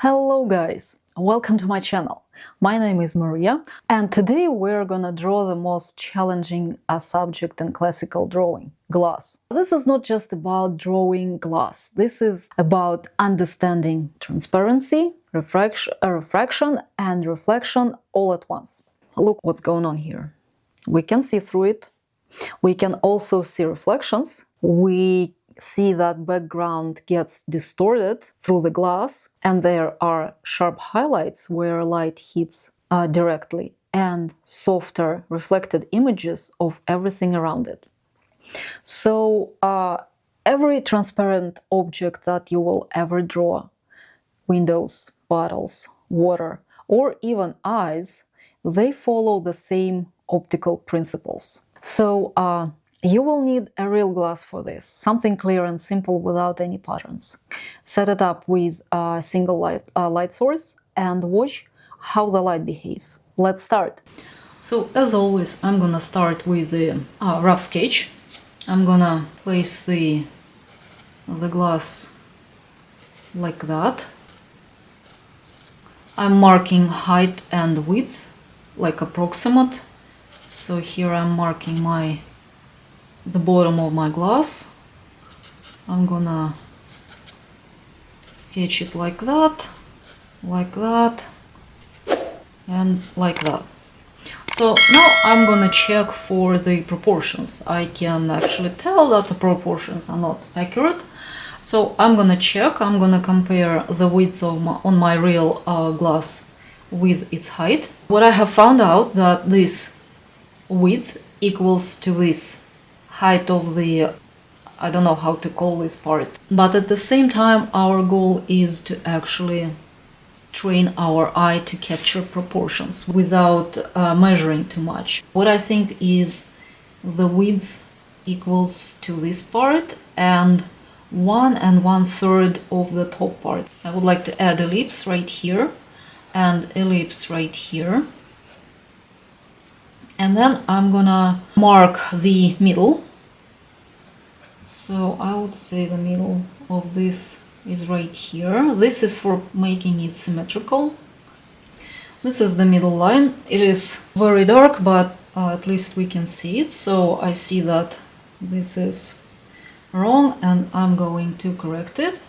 Hello guys, welcome to my channel. My name is Maria and today we're gonna draw the most challenging subject in classical drawing, glass. This is not just about drawing glass, this is about understanding transparency, refraction and reflection all at once. Look what's going on here. We can see through it. We can also see reflections. We see that background gets distorted through the glass, and there are sharp highlights where light hits directly and softer reflected images of everything around it. So every transparent object that you will ever draw, windows, bottles, water, or even eyes, they follow the same optical principles. So you will need a real glass for this, something clear and simple without any patterns. Set it up with a single light source and watch how the light behaves. Let's start. So as always, I'm gonna start with the rough sketch. I'm gonna place the glass like that. I'm marking height and width, like approximate. So here I'm marking the bottom of my glass. I'm gonna sketch it like that, and like that. So now I'm gonna check for the proportions. I can actually tell that the proportions are not accurate. So I'm gonna check, I'm gonna compare the width on my real glass with its height. What I have found out that this width equals to this height of the, I don't know how to call this part, but at the same time our goal is to actually train our eye to capture proportions without measuring too much. What I think is the width equals to this part and 1 1/3 of the top part. I would like to add ellipse right here and ellipse right here. And then I'm gonna mark the middle. So I would say the middle of this is right here. This is for making it symmetrical. This is the middle line. It is very dark, but at least we can see it. So I see that this is wrong and I'm going to correct it.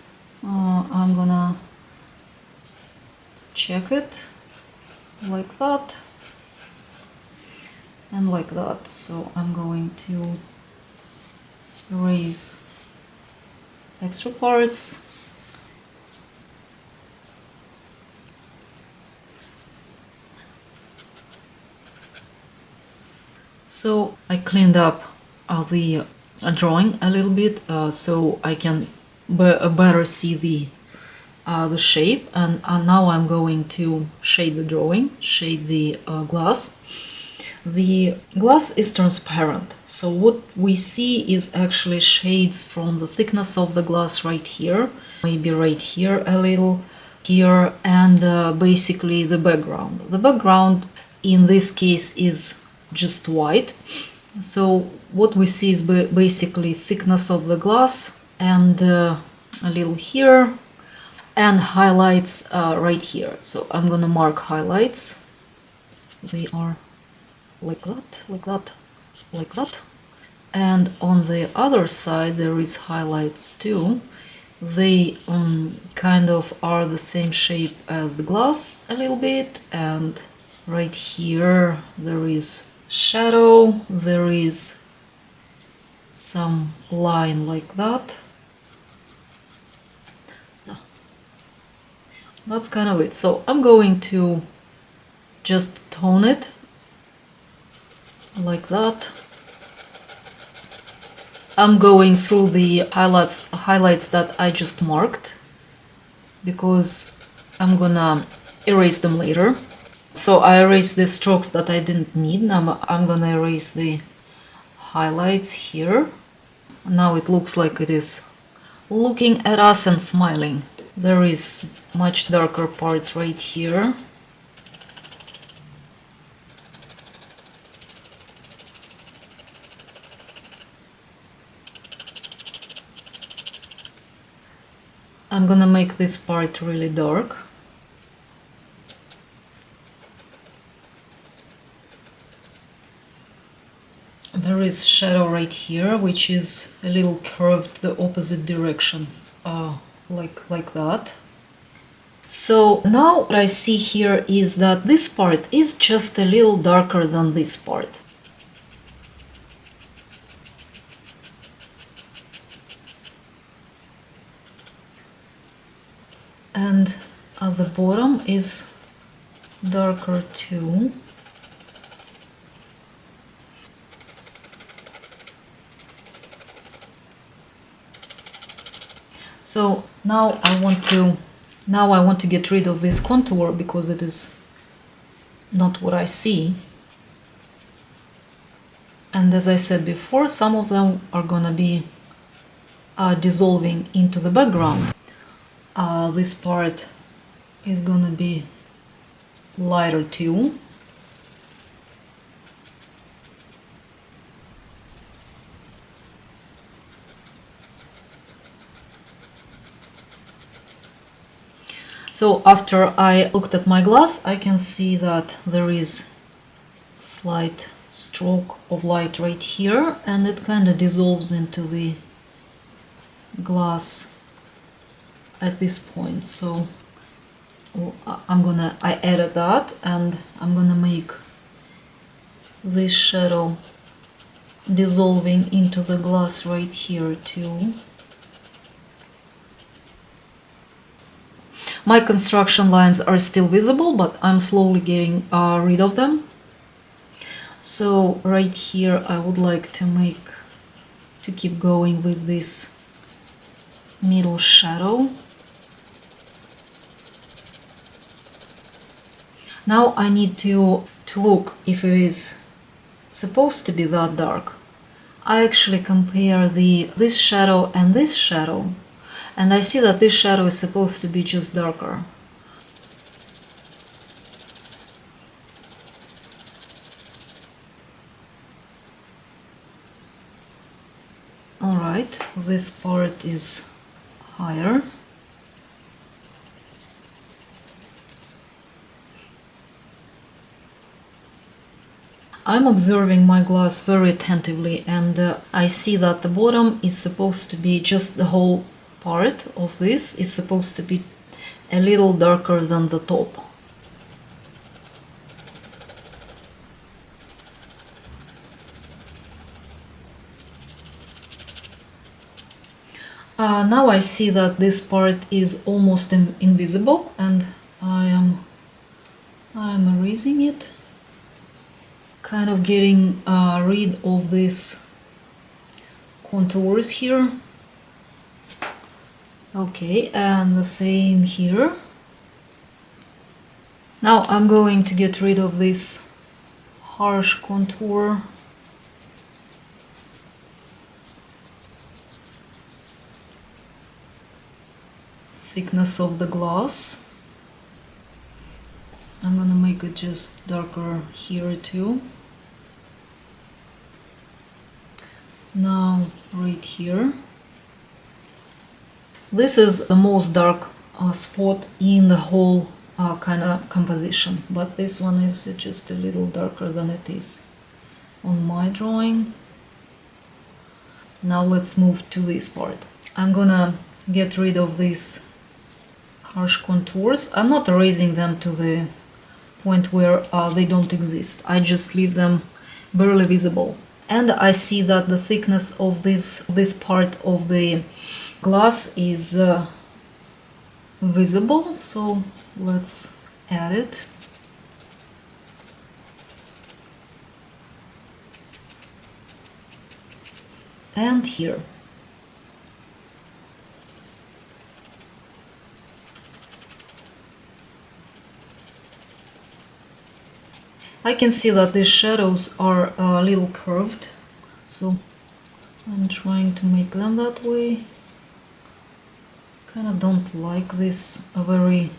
I'm gonna check it like that. And like that. So I'm going to erase extra parts. So I cleaned up the drawing a little bit so I can better see the shape, and now I'm going to shade the drawing, shade the glass. The glass is transparent, so what we see is actually shades from the thickness of the glass right here, maybe right here a little, here, and basically the background. The background in this case is just white, so what we see is basically thickness of the glass and a little here and highlights right here. So I'm gonna mark highlights. They are like that, like that, like that. And on the other side there is highlights too. They kind of are the same shape as the glass a little bit, and right here there is shadow, there is some line like that. That's kind of it. So I'm going to just tone it like that. I'm going through the highlights that I just marked because I'm gonna erase them later. So I erased the strokes that I didn't need. Now I'm gonna erase the highlights here. Now it looks like it is looking at us and smiling. There is much darker part right here. I'm gonna make this part really dark. there is shadow right here, which is a little curved the opposite direction, like that. So now what I see here is that this part is just a little darker than this part. And at the bottom is darker too. So now I want to get rid of this contour because it is not what I see. And as I said before, some of them are gonna be dissolving into the background. This part is gonna be lighter too. So after I looked at my glass, I can see that there is slight stroke of light right here, and it kind of dissolves into the glass at this point. So I added that, and I'm gonna make this shadow dissolving into the glass right here too. My construction lines are still visible, but I'm slowly getting rid of them. So right here I would like to keep going with this middle shadow. Now I need to look if it is supposed to be that dark. I actually compare this shadow and this shadow, and I see that this shadow is supposed to be just darker. Alright, this part is higher. I'm observing my glass very attentively, and I see that the bottom is supposed to be just the whole part of this is supposed to be a little darker than the top. Now I see that this part is almost invisible, and I am erasing it, kind of getting rid of these contours here. Okay, and the same here. Now I'm going to get rid of this harsh contour. Thickness of the glass. I'm gonna make it just darker here too. Now right here. This is the most dark spot in the whole kind of composition, but this one is just a little darker than it is on my drawing. Now let's move to this part. I'm gonna get rid of these harsh contours. I'm not erasing them to the point where they don't exist. I just leave them barely visible. And I see that the thickness of this part of the glass is visible, so let's add it. And here. I can see that these shadows are a little curved, so I'm trying to make them that way. Kind of don't like this very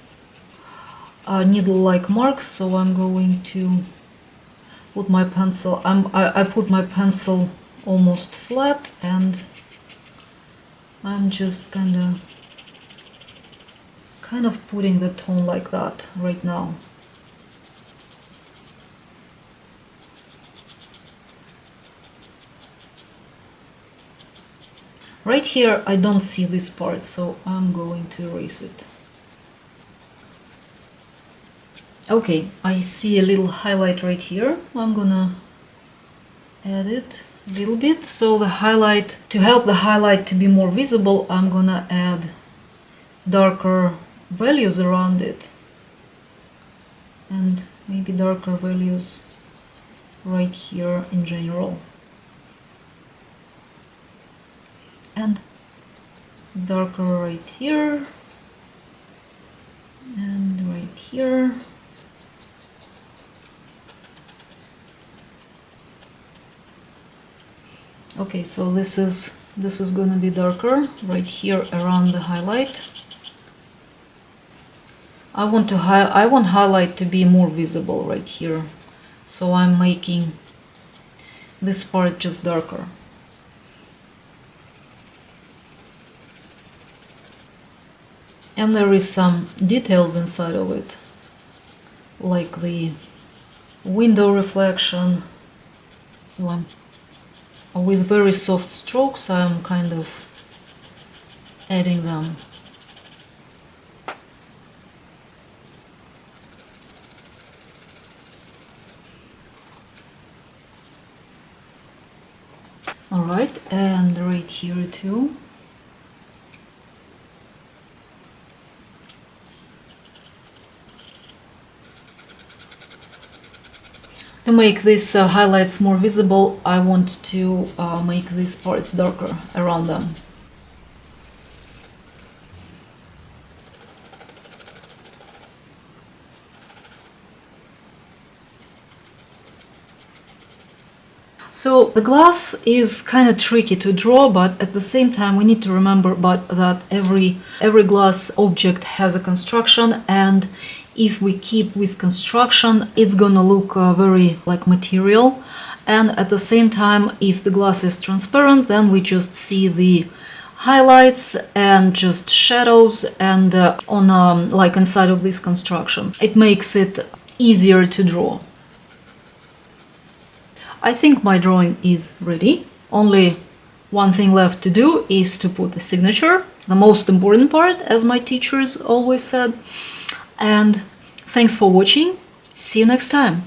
needle-like marks, so I'm going to put my pencil. I put my pencil almost flat, and I'm just kind of putting the tone like that right now. Right here I don't see this part, so I'm going to erase it. Okay, I see a little highlight right here. I'm gonna add it a little bit. So the highlight, to help the highlight to be more visible, I'm gonna add darker values around it. And maybe darker values right here in general. And darker right here. And right here. Okay, so this is gonna be darker right here around the highlight. I want highlight to be more visible right here, so I'm making this part just darker. And there is some details inside of it, like the window reflection. So I'm with very soft strokes, I'm kind of adding them. Alright, and right here too. To make these highlights more visible, I want to make these parts darker around them. So the glass is kind of tricky to draw, but at the same time we need to remember that every glass object has a construction, and if we keep with construction, it's gonna look very like material. And at the same time, if the glass is transparent, then we just see the highlights and just shadows and on like inside of this construction. It makes it easier to draw. I think my drawing is ready. Only one thing left to do is to put a signature, the most important part, as my teachers always said. And thanks for watching. See you next time.